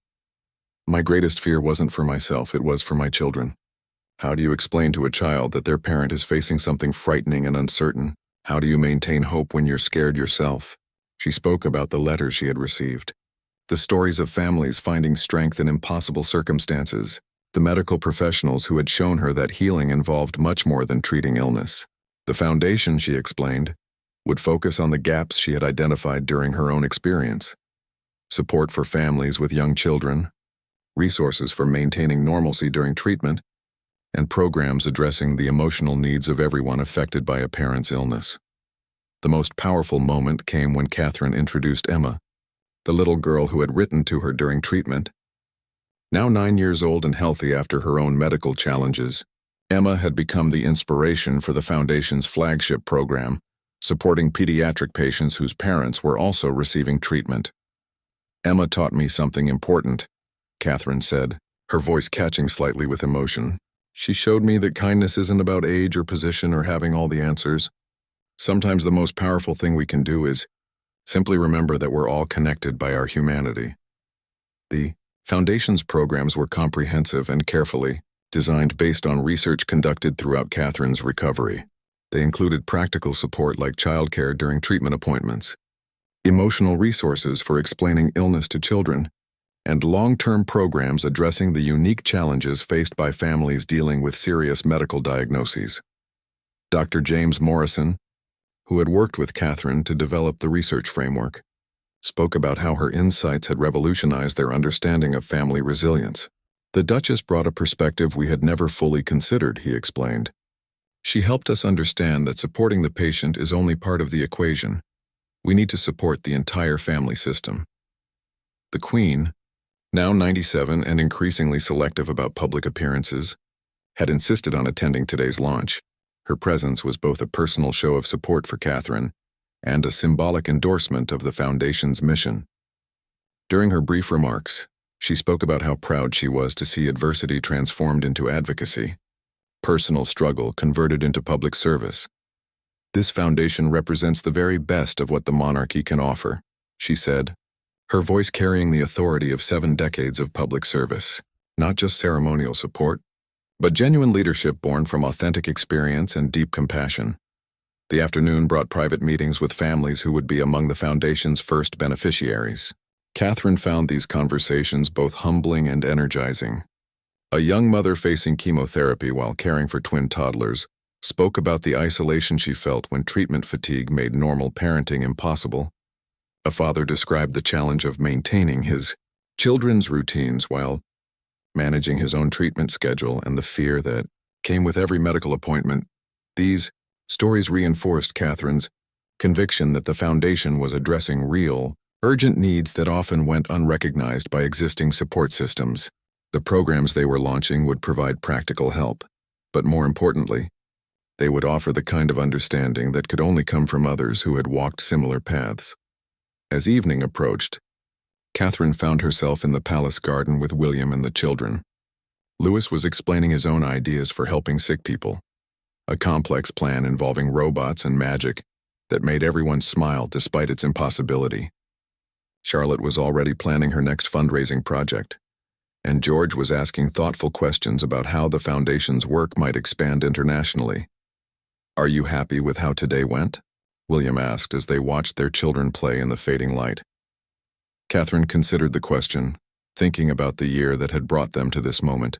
"my greatest fear wasn't for myself, it was for my children. How do you explain to a child that their parent is facing something frightening and uncertain? How do you maintain hope when you're scared yourself?" She spoke about the letters she had received, the stories of families finding strength in impossible circumstances, the medical professionals who had shown her that healing involved much more than treating illness. The foundation, she explained, would focus on the gaps she had identified during her own experience: support for families with young children, resources for maintaining normalcy during treatment, and programs addressing the emotional needs of everyone affected by a parent's illness. The most powerful moment came when Catherine introduced Emma, the little girl who had written to her during treatment. Now 9 years old and healthy after her own medical challenges, Emma had become the inspiration for the Foundation's flagship program, supporting pediatric patients whose parents were also receiving treatment. "Emma taught me something important," Catherine said, her voice catching slightly with emotion. "She showed me that kindness isn't about age or position or having all the answers. Sometimes the most powerful thing we can do is simply remember that we're all connected by our humanity." The Foundation's programs were comprehensive and carefully designed based on research conducted throughout Catherine's recovery. They included practical support like childcare during treatment appointments, emotional resources for explaining illness to children, and long-term programs addressing the unique challenges faced by families dealing with serious medical diagnoses. Dr. James Morrison, who had worked with Catherine to develop the research framework, spoke about how her insights had revolutionized their understanding of family resilience. "The Duchess brought a perspective we had never fully considered," he explained. "She helped us understand that supporting the patient is only part of the equation. We need to support the entire family system." The Queen, now 97 and increasingly selective about public appearances, had insisted on attending today's launch. Her presence was both a personal show of support for Catherine and a symbolic endorsement of the Foundation's mission. During her brief remarks, she spoke about how proud she was to see adversity transformed into advocacy, personal struggle converted into public service. "This foundation represents the very best of what the monarchy can offer," she said, her voice carrying the authority of 7 decades of public service. Not just ceremonial support, but genuine leadership born from authentic experience and deep compassion. The afternoon brought private meetings with families who would be among the Foundation's first beneficiaries. Catherine found these conversations both humbling and energizing. A young mother facing chemotherapy while caring for twin toddlers spoke about the isolation she felt when treatment fatigue made normal parenting impossible. A father described the challenge of maintaining his children's routines while managing his own treatment schedule and the fear that came with every medical appointment. These stories reinforced Catherine's conviction that the Foundation was addressing real, urgent needs that often went unrecognized by existing support systems. The programs they were launching would provide practical help, but more importantly, they would offer the kind of understanding that could only come from others who had walked similar paths. As evening approached, Catherine found herself in the palace garden with William and the children. Louis was explaining his own ideas for helping sick people, a complex plan involving robots and magic that made everyone smile despite its impossibility. Charlotte was already planning her next fundraising project, and George was asking thoughtful questions about how the Foundation's work might expand internationally. "Are you happy with how today went?" William asked as they watched their children play in the fading light. Catherine considered the question, thinking about the year that had brought them to this moment.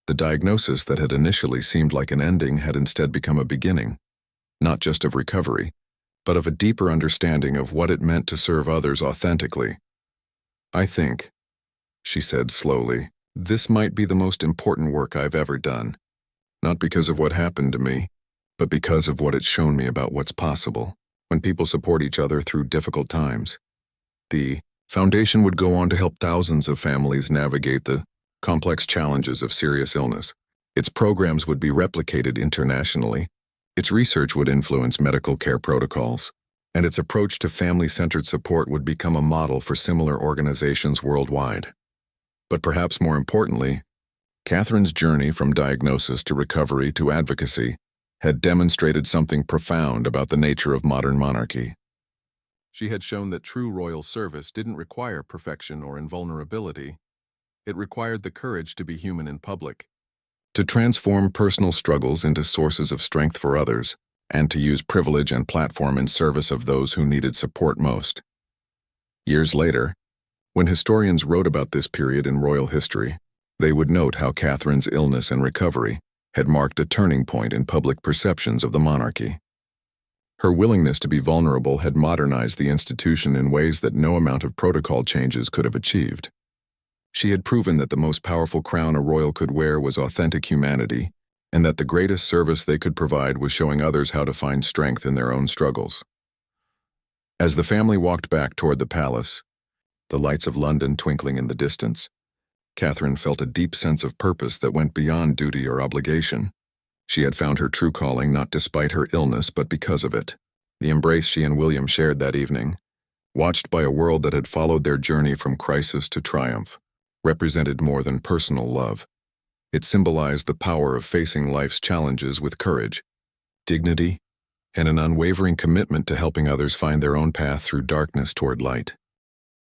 The diagnosis that had initially seemed like an ending had instead become a beginning, not just of recovery, but of a deeper understanding of what it meant to serve others authentically. "I think," she said slowly, "this might be the most important work I've ever done. Not because of what happened to me, but because of what it's shown me about what's possible when people support each other through difficult times." The foundation would go on to help thousands of families navigate the complex challenges of serious illness. Its programs would be replicated internationally. Its research would influence medical care protocols, and its approach to family-centered support would become a model for similar organizations worldwide. But perhaps more importantly, Catherine's journey from diagnosis to recovery to advocacy had demonstrated something profound about the nature of modern monarchy. She had shown that true royal service didn't require perfection or invulnerability. It required the courage to be human in public, to transform personal struggles into sources of strength for others, and to use privilege and platform in service of those who needed support most. Years later, when historians wrote about this period in royal history, they would note how Catherine's illness and recovery had marked a turning point in public perceptions of the monarchy. Her willingness to be vulnerable had modernized the institution in ways that no amount of protocol changes could have achieved. She had proven that the most powerful crown a royal could wear was authentic humanity, and that the greatest service they could provide was showing others how to find strength in their own struggles. As the family walked back toward the palace, the lights of London twinkling in the distance, Catherine felt a deep sense of purpose that went beyond duty or obligation. She had found her true calling not despite her illness but because of it. The embrace she and William shared that evening, watched by a world that had followed their journey from crisis to triumph, represented more than personal love. It symbolized the power of facing life's challenges with courage, dignity, and an unwavering commitment to helping others find their own path through darkness toward light.